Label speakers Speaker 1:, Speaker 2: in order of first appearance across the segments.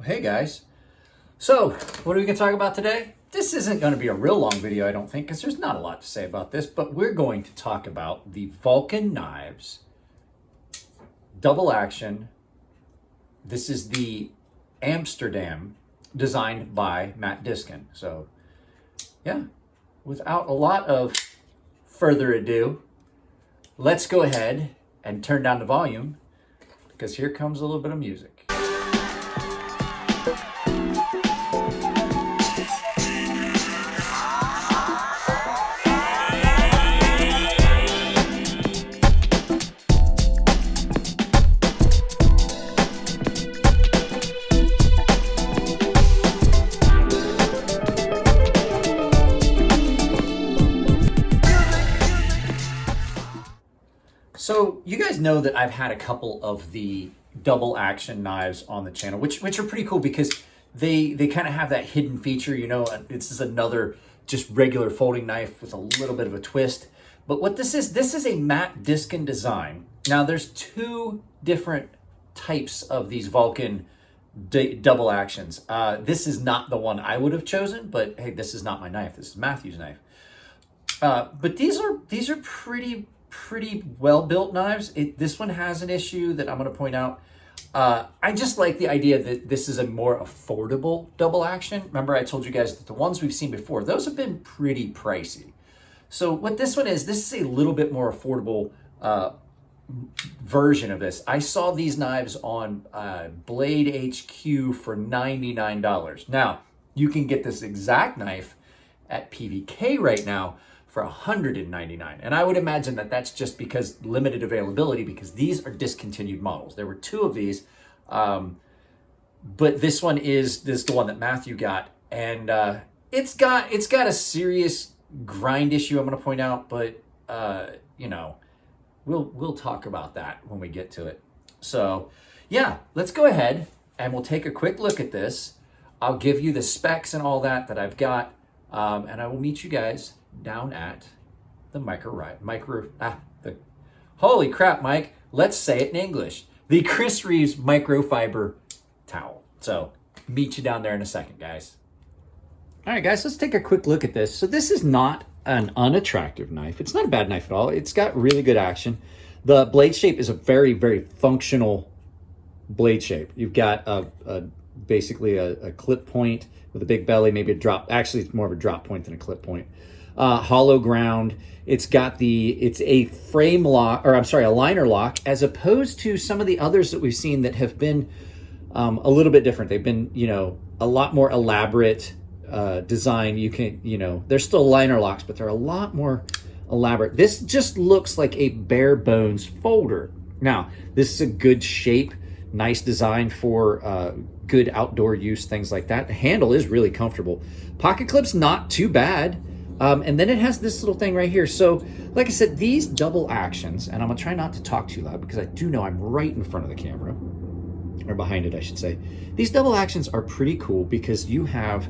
Speaker 1: Hey guys. So, what are we going to talk about today? This isn't going to be a real long video, I don't think, because there's not a lot to say about this, but we're going to talk about the Volcan knives, double action. This is the Amsterdam, designed by Matt Diskin. So, yeah, without a lot of further ado, let's go ahead and turn down the volume, because here comes a little bit of music. So you guys know that I've had a couple of the double action knives on the channel, which are pretty cool because they kind of have that hidden feature. You know, this is another just regular folding knife with a little bit of a twist. But what this is a Matt Diskin design. Now there's two different types of these Volcan double actions. This is not the one I would have chosen, but hey, this is not my knife. This is Matthew's knife. But these are pretty well-built knives. This one has an issue that I'm going to point out. I just like the idea that this is a more affordable double action. Remember, I told you guys that the ones we've seen before, those have been pretty pricey. So what this one is, this is a little bit more affordable version of this. I saw these knives on Blade HQ for $99. Now, you can get this exact knife at PVK right now for $199. And I would imagine that that's just because limited availability, because these are discontinued models. There were two of these, but this one is the one that Matthew got. And it's got a serious grind issue I'm going to point out, but you know, we'll talk about that when we get to it. So yeah, let's go ahead and we'll take a quick look at this. I'll give you the specs and all that I've got, and I will meet you guys down at the holy crap, Mike, let's say it in English. The Chris Reeves microfiber towel. So meet you down there in a second, guys. All right, guys, let's take a quick look at this. So this is not an unattractive knife. It's not a bad knife at all. It's got really good action. The blade shape is a very, very functional blade shape. You've got basically a clip point with a big belly, maybe a drop. Actually, it's more of a drop point than a clip point. Hollow ground. It's a frame lock, or I'm sorry, a liner lock, as opposed to some of the others that we've seen that have been a little bit different. They've been, you know, a lot more elaborate design. You can, you know, they're still liner locks, but they're a lot more elaborate. This just looks like a bare bones folder. Now, this is a good shape, nice design for good outdoor use, things like that. The handle is really comfortable. Pocket clip's not too bad. And then it has this little thing right here. So, like I said, these double actions, and I'm gonna try not to talk too loud because I do know I'm right in front of the camera, or behind it, I should say. These double actions are pretty cool because you have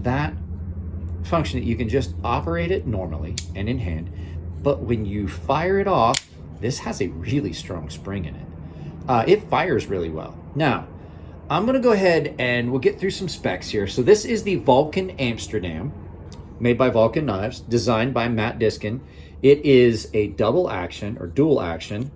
Speaker 1: that function that you can just operate it normally and in hand, but when you fire it off, this has a really strong spring in it. It fires really well. Now, I'm gonna go ahead and we'll get through some specs here. So this is the Volcan Amsterdam, made by Volcan Knives, designed by Matt Diskin. It is a double action or dual action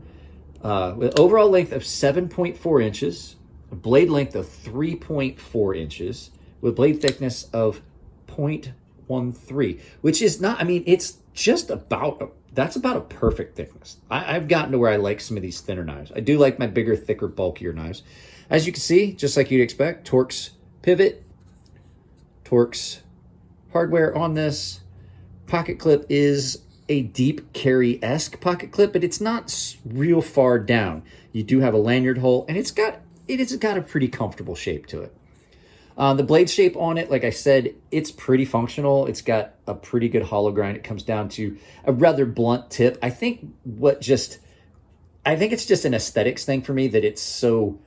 Speaker 1: with overall length of 7.4 inches, a blade length of 3.4 inches, with blade thickness of 0.13, which is not, I mean, it's just about, that's about a perfect thickness. I've gotten to where I like some of these thinner knives. I do like my bigger, thicker, bulkier knives. As you can see, just like you'd expect, Torx pivot, Torx hardware on this. Pocket clip is a deep carry-esque pocket clip, but it's not real far down. You do have a lanyard hole, and it's got a pretty comfortable shape to it. The blade shape on it, like I said, it's pretty functional. It's got a pretty good hollow grind. It comes down to a rather blunt tip. I think it's just an aesthetics thing for me that it's so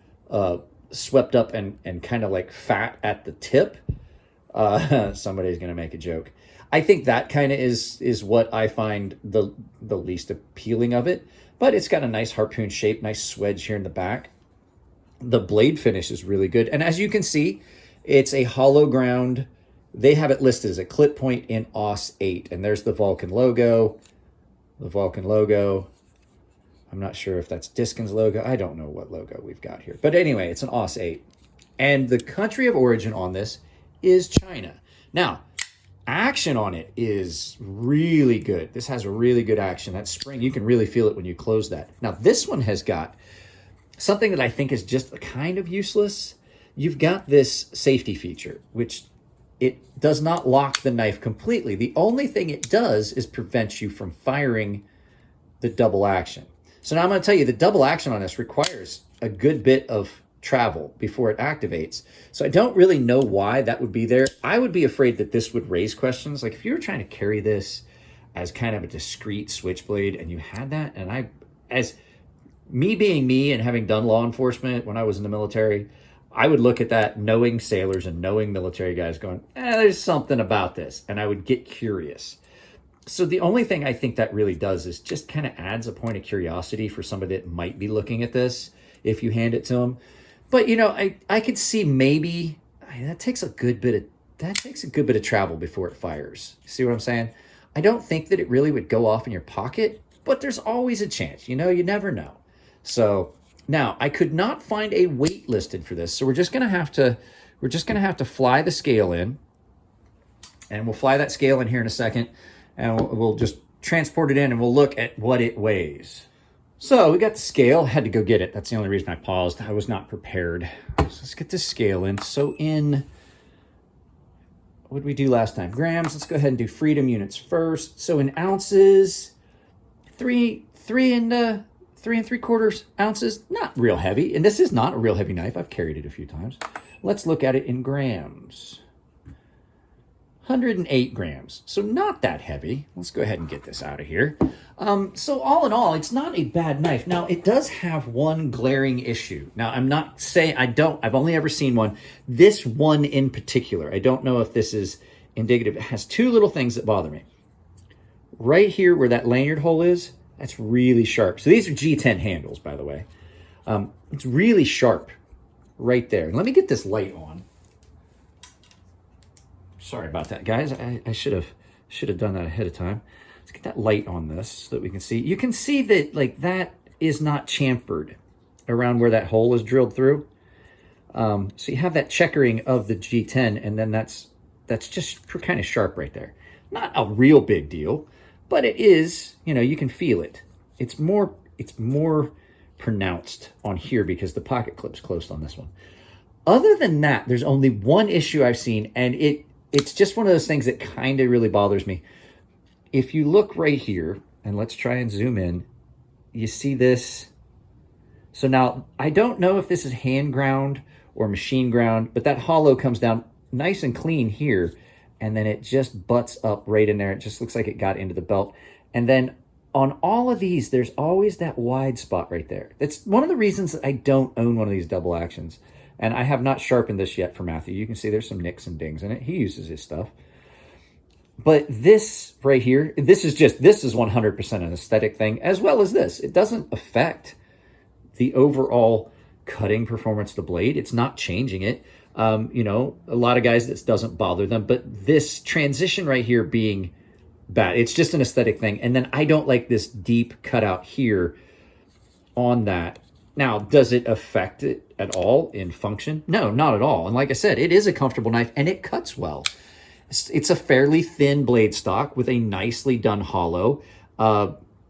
Speaker 1: swept up and kind of like fat at the tip. Somebody's gonna make a joke. I think that kind of is what I find the least appealing of it, but it's got a nice harpoon shape, nice swedge here in the back. The blade finish is really good. And as you can see, it's a hollow ground. They have it listed as a clip point in AUS 8. And there's the Volcan logo. The Volcan logo. I'm not sure if that's Diskin's logo. I don't know what logo we've got here. But anyway, it's an AUS 8. And the country of origin on this is China. Now, action on it is really good. This has a really good action. That spring, you can really feel it when you close that. Now, this one has got something that I think is just kind of useless. You've got this safety feature, which it does not lock the knife completely. The only thing it does is prevent you from firing the double action. So now I'm going to tell you the double action on this requires a good bit of travel before it activates. So I don't really know why that would be there. I would be afraid that this would raise questions. Like if you were trying to carry this as kind of a discreet switchblade and you had that, and as me being me and having done law enforcement when I was in the military, I would look at that knowing sailors and knowing military guys going, there's something about this. And I would get curious. So the only thing I think that really does is just kind of adds a point of curiosity for somebody that might be looking at this if you hand it to them. But, you know, I could see maybe that takes a good bit of travel before it fires. See what I'm saying? I don't think that it really would go off in your pocket, but there's always a chance. You know, you never know. So now I could not find a weight listed for this. So we're just going to have to fly the scale in, and we'll fly that scale in here in a second, and we'll just transport it in and we'll look at what it weighs. So we got the scale, had to go get it. That's the only reason I paused. I was not prepared. So let's get this scale in. So what did we do last time? Grams. Let's go ahead and do freedom units first. So in ounces, 3 3/4 ounces, not real heavy. And this is not a real heavy knife. I've carried it a few times. Let's look at it in grams. 108 grams. So not that heavy. Let's go ahead and get this out of here. So all in all, it's not a bad knife. Now, it does have one glaring issue. Now, I'm not saying I've only ever seen one. This one in particular, I don't know if this is indicative. It has two little things that bother me. Right here where that lanyard hole is, that's really sharp. So these are G10 handles, by the way. It's really sharp right there. Let me get this light on. Sorry about that, guys. I should have done that ahead of time. Let's get that light on this so that we can see. You can see that like that is not chamfered around where that hole is drilled through. So you have that checkering of the G10, and then that's just kind of sharp right there. Not a real big deal, but it is. You know, you can feel it. It's more pronounced on here because the pocket clip's closed on this one. Other than that, there's only one issue I've seen, and it's just one of those things that kind of really bothers me. If you look right here, and let's try and zoom in, you see this. So now, I don't know if this is hand ground or machine ground, but that hollow comes down nice and clean here, and then it just butts up right in there. It just looks like it got into the belt. And then on all of these, there's always that wide spot right there. That's one of the reasons that I don't own one of these double actions. And I have not sharpened this yet for Matthew. You can see there's some nicks and dings in it. He uses his stuff. But this right here, this is 100% an aesthetic thing, as well as this. It doesn't affect the overall cutting performance of the blade. It's not changing it. You know, a lot of guys, this doesn't bother them. But this transition right here being bad, it's just an aesthetic thing. And then I don't like this deep cutout here on that. Now, does it affect it at all in function? No, not at all. And like I said, it is a comfortable knife and it cuts well. It's a fairly thin blade stock with a nicely done hollow.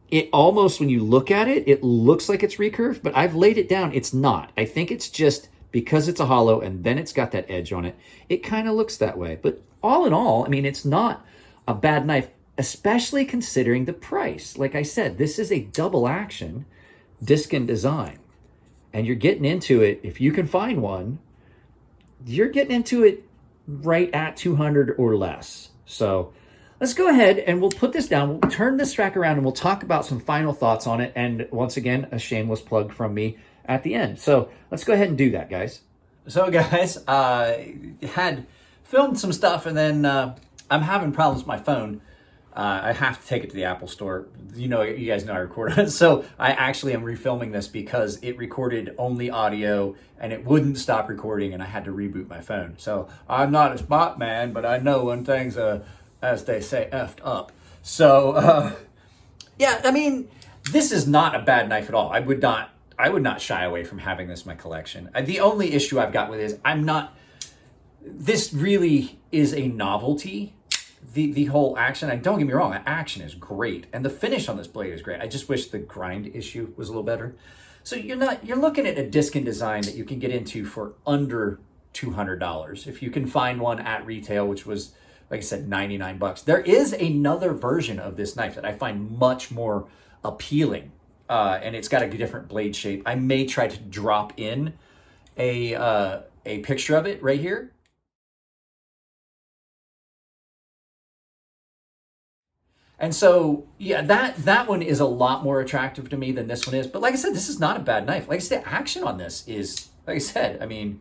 Speaker 1: It almost, when you look at it, it looks like it's recurved, but I've laid it down. It's not. I think it's just because it's a hollow and then it's got that edge on it. It kind of looks that way. But all in all, I mean, it's not a bad knife, especially considering the price. Like I said, this is a double action Diskin design. And you're getting into it, if you can find one, you're getting into it right at 200 or less. So let's go ahead and we'll put this down. We'll turn this rack around and we'll talk about some final thoughts on it. And once again, a shameless plug from me at the end. So let's go ahead and do that, guys. So guys, had filmed some stuff and then I'm having problems with my phone. I have to take it to the Apple store. You guys know I record on it. So I actually am refilming this because it recorded only audio and it wouldn't stop recording and I had to reboot my phone. So I'm not a smart man, but I know when things are, as they say, effed up. So, yeah, I mean, this is not a bad knife at all. I would not shy away from having this in my collection. The only issue I've got with it is this really is a novelty. The whole action, and don't get me wrong, the action is great. And the finish on this blade is great. I just wish the grind issue was a little better. So you're looking at a Diskin design that you can get into for under $200. If you can find one at retail, which was, like I said, 99 bucks. There is another version of this knife that I find much more appealing. And it's got a different blade shape. I may try to drop in a picture of it right here. And so, yeah, that one is a lot more attractive to me than this one is. But like I said, this is not a bad knife. Like I said, action on this is, like I said, I mean,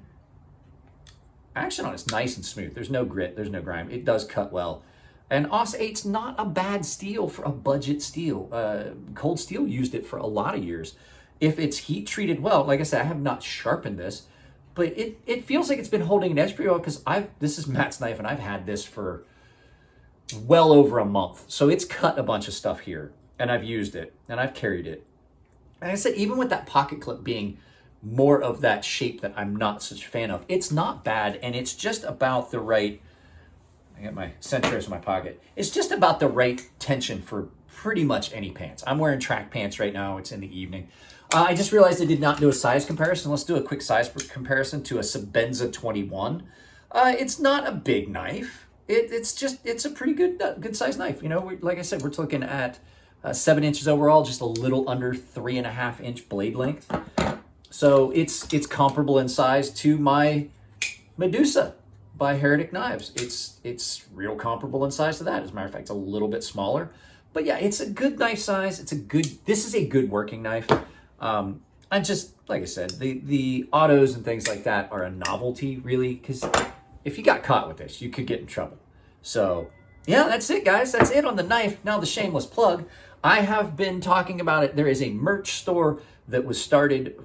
Speaker 1: action on it's nice and smooth. There's no grit, there's no grime. It does cut well. And AUS 8's not a bad steel for a budget steel. Cold Steel used it for a lot of years. If it's heat treated well, like I said, I have not sharpened this, but it feels like it's been holding an edge pretty well because this is Matt's knife and I've had this for well over a month. So it's cut a bunch of stuff here and I've used it and I've carried it. And I said, even with that pocket clip being more of that shape that I'm not such a fan of, it's not bad. And it's just about the right, I got my centros in my pocket. It's just about the right tension for pretty much any pants. I'm wearing track pants right now. It's in the evening. I just realized I did not do a size comparison. Let's do a quick size comparison to a Sebenza 21. It's not a big knife. It's a pretty good size knife. Like I said, we're looking at 7 inches overall, just a little under 3.5 inch blade length. So it's comparable in size to my Medusa by Heretic Knives. It's real comparable in size to that. As a matter of fact, it's a little bit smaller, but yeah, it's a good knife size. This is a good working knife. I'm just, like I said, the autos and things like that are a novelty really, because if you got caught with this, you could get in trouble. So yeah, that's it, guys. That's it on the knife. Now the shameless plug. I have been talking about it. There is a merch store that was started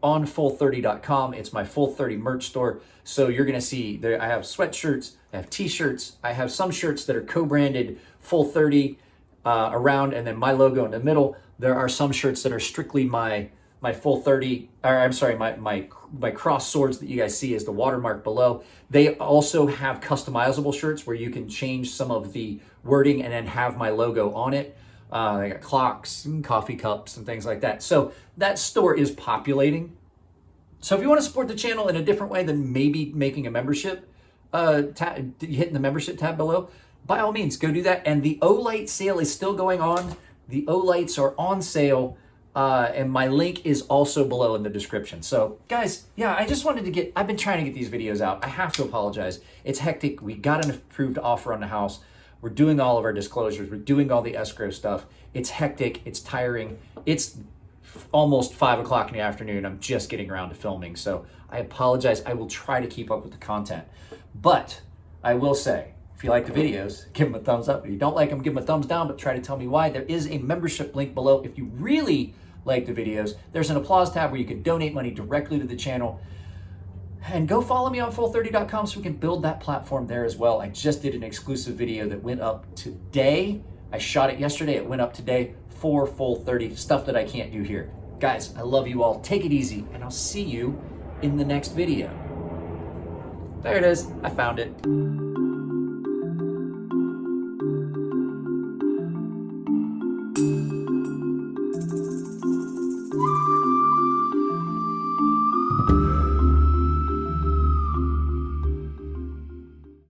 Speaker 1: on full30.com. It's my Full 30 merch store. So you're going to see there, I have sweatshirts, I have t-shirts, I have some shirts that are co-branded Full 30 around, and then my logo in the middle. There are some shirts that are strictly my Full 30, or I'm sorry, my cross swords that you guys see is the watermark below. They also have customizable shirts where you can change some of the wording and then have my logo on it. They got clocks and coffee cups and things like that. So that store is populating. So if you want to support the channel in a different way than maybe making a membership, hitting the membership tab below, by all means, go do that. And the Olight sale is still going on. The Olights are on sale. And my link is also below in the description. So guys, yeah, I just wanted to I've been trying to get these videos out. I have to apologize. It's hectic. We got an approved offer on the house. We're doing all of our disclosures. We're doing all the escrow stuff. It's hectic. It's tiring. It's almost 5 o'clock in the afternoon. I'm just getting around to filming. So I apologize. I will try to keep up with the content. But I will say, if you like the videos, give them a thumbs up. If you don't like them, give them a thumbs down, but try to tell me why. There is a membership link below. If you really like the videos, there's an applause tab where you can donate money directly to the channel. And go follow me on full30.com so we can build that platform there as well. I just did an exclusive video that went up today. I shot it yesterday. It went up today for Full 30, stuff that I can't do here. Guys, I love you all. Take it easy, and I'll see you in the next video. There it is. I found it.